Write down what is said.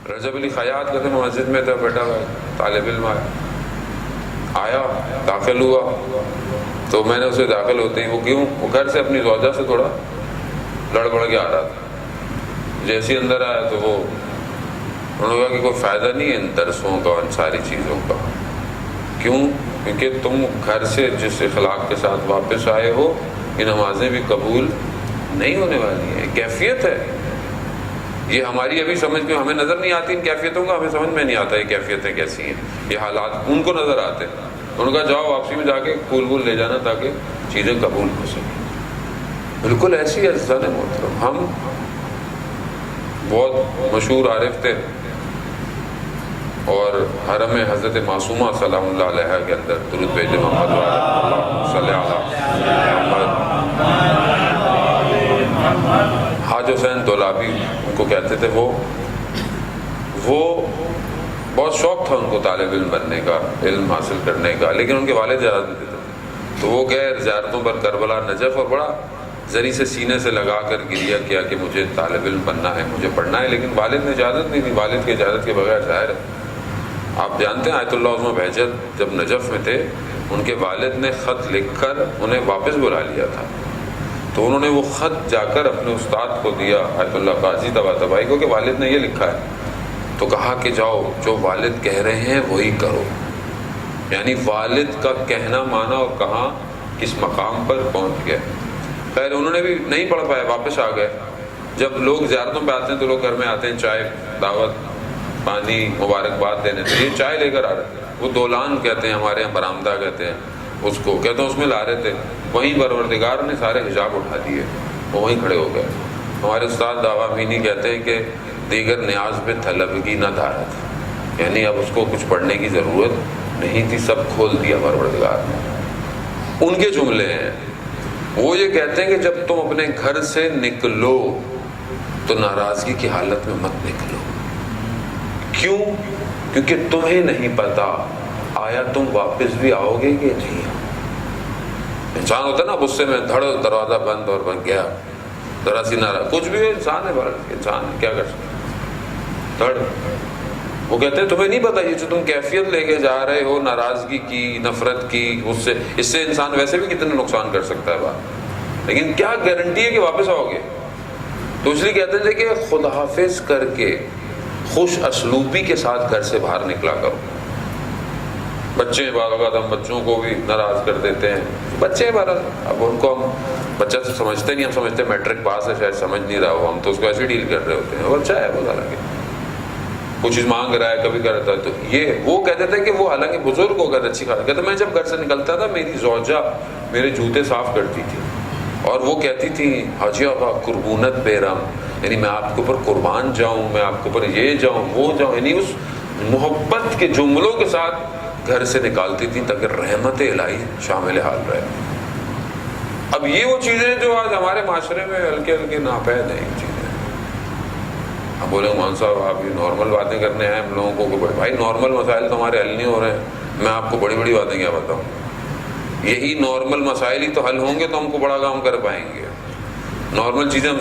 رجب علی خیاط کہتے ہیں مسجد میں تھا بیٹھا ہوا طالب علم آیا داخل ہوا تو میں نے اسے داخل ہوتے ہی وہ گھر سے اپنی زوجہ سے تھوڑا لڑ بڑ کے آ رہا تھا. جیسے ہی اندر آیا تو انہوں نے کہا کہ کوئی فائدہ نہیں ہے ان درسوں کا ان ساری چیزوں کا. کیوں؟ کیونکہ تم گھر سے جس اخلاق کے ساتھ واپس آئے ہو یہ نمازیں بھی قبول نہیں ہونے والی ہیں. کیفیت ہے یہ ہماری ابھی سمجھ میں ہمیں نظر نہیں آتی ان کیفیتوں کا, ہمیں سمجھ میں نہیں آتا یہ کیفیتیں کیسی ہیں, یہ حالات ان کو نظر آتے ہیں. انہوں نے کہا جاؤ واپسی میں جا کے پھول لے جانا تاکہ چیزیں قبول ہو سکیں. بالکل ایسی ہے عزیزان محترم. ہم بہت مشہور عارف تھے اور حرم حضرت معصومہ سلام اللہ علیہ کے اندر درود بھیجے محمد صلی اللہ حاج حسین دولابی ان کو کہتے تھے. وہ بہت شوق تھا ان کو طالب علم بننے کا, علم حاصل کرنے کا, لیکن ان کے والد اجازت نہیں دیتے تھے. تو وہ گئے زیارتوں پر کربلا نجف اور بڑا ذری سے سینے سے لگا کر گریہ کیا کہ مجھے طالب علم بننا ہے, مجھے پڑھنا ہے, لیکن والد نے اجازت نہیں دی. والد کی اجازت کے بغیر ظاہر ہے آپ جانتے ہیں آیت اللہ عظمہ بہجت جب نجف میں تھے ان کے والد نے خط لکھ کر انہیں واپس بلا لیا تھا. تو انہوں نے وہ خط جا کر اپنے استاد کو دیا آیت اللہ قاضی طباطبائی کو کہ والد نے یہ لکھا ہے. تو کہا کہ جاؤ جو والد کہہ رہے ہیں وہی کرو. یعنی والد کا کہنا مانا اور کہاں کس مقام پر پہنچ گئے. خیر انہوں نے بھی نہیں پڑھ پائے, واپس آ گئے. جب لوگ زیارتوں پہ آتے ہیں تو لوگ گھر میں آتے ہیں چائے دعوت پانی مبارکباد دینے, تو یہ چائے لے کر آ رہے تھے. وہ دولان کہتے ہیں ہمارے یہاں برآمدہ کہتے ہیں اس کو, کہتے ہیں اس میں لا رہے تھے. وہیں پروردگار نے سارے حجاب اٹھا دیے, وہ وہیں کھڑے ہو گئے. ہمارے استاد دعویٰ مینی کہتے ہیں کہ دیگر نیاز پہ طلبگی نہ دارت, یعنی اب اس کو کچھ پڑھنے کی ضرورت نہیں تھی, سب کھول دیا پروردگار نے. ان کے جملے ہیں. وہ یہ کہتے ہیں کہ جب تم اپنے گھر سے نکلو تو ناراضگی کی حالت میں مت نکلو. کیوں؟ کیونکہ تمہیں نہیں پتا آیا تم واپس بھی آؤ گے کہ نہیں. انسان ہوتا ہے نا غصے میں دھڑ دروازہ بند اور بن گیا, ذرا سی ناراض, کچھ بھی انسان ہے, انسان ہے, کیا کر سکتا دھڑ. وہ کہتے ہیں تمہیں نہیں پتا یہ جو تم کیفیت لے کے جا رہے ہو ناراضگی کی, نفرت کی, اس سے انسان ویسے بھی کتنے نقصان کر سکتا ہے بات, لیکن کیا گارنٹی ہے کہ واپس آؤ گے. تو اس لیے کہتے ہیں کہ خدا حافظ کر کے خوش اسلوبی کے ساتھ گھر سے باہر نکلا کرو. بچے بعض اوقات ہم بچوں کو بھی ناراض کر دیتے ہیں. بچے بہرحال اب ان کو ہم بچہ سے سمجھتے نہیں, ہم سمجھتے ہیں میٹرک پاس ہے شاید سمجھ نہیں رہا ہو, ہم تو اس کو ایسے ڈیل کر رہے ہوتے ہیں. بچہ ہے وہ حالانکہ کچھ چیز مانگ رہا ہے کبھی کرتا ہے. تو یہ وہ کہتے تھے کہ وہ حالانکہ بزرگ ہو کر اچھی خاص کہتے میں جب گھر سے نکلتا تھا میری زوجہ میرے جوتے صاف کرتی تھی اور وہ کہتی تھی حاجی آقا قربونت بیرم, یعنی میں آپ کے اوپر قربان جاؤں, میں آپ کے اوپر یہ جاؤں وہ جاؤں, یعنی اس محبت کے جملوں کے ساتھ گھر سے نکالتی تھی تاکہ رحمت الہی شامل حال رہے. اب یہ وہ چیزیں جو آج ہمارے معاشرے میں ہلکے ہلکے ناپید ہیں چیزیں. اب بولیں مان صاحب آپ یہ نارمل باتیں کرنے آئے ہم لوگوں کو, بھائی نارمل مسائل تو ہمارے حل نہیں ہو رہے ہیں, میں آپ کو بڑی بڑی باتیں کیا بتاؤں. یہی نارمل مسائل ہی تو حل ہوں گے تو ہم کو بڑا کام کر پائیں گے. نارمل چیزیں ہم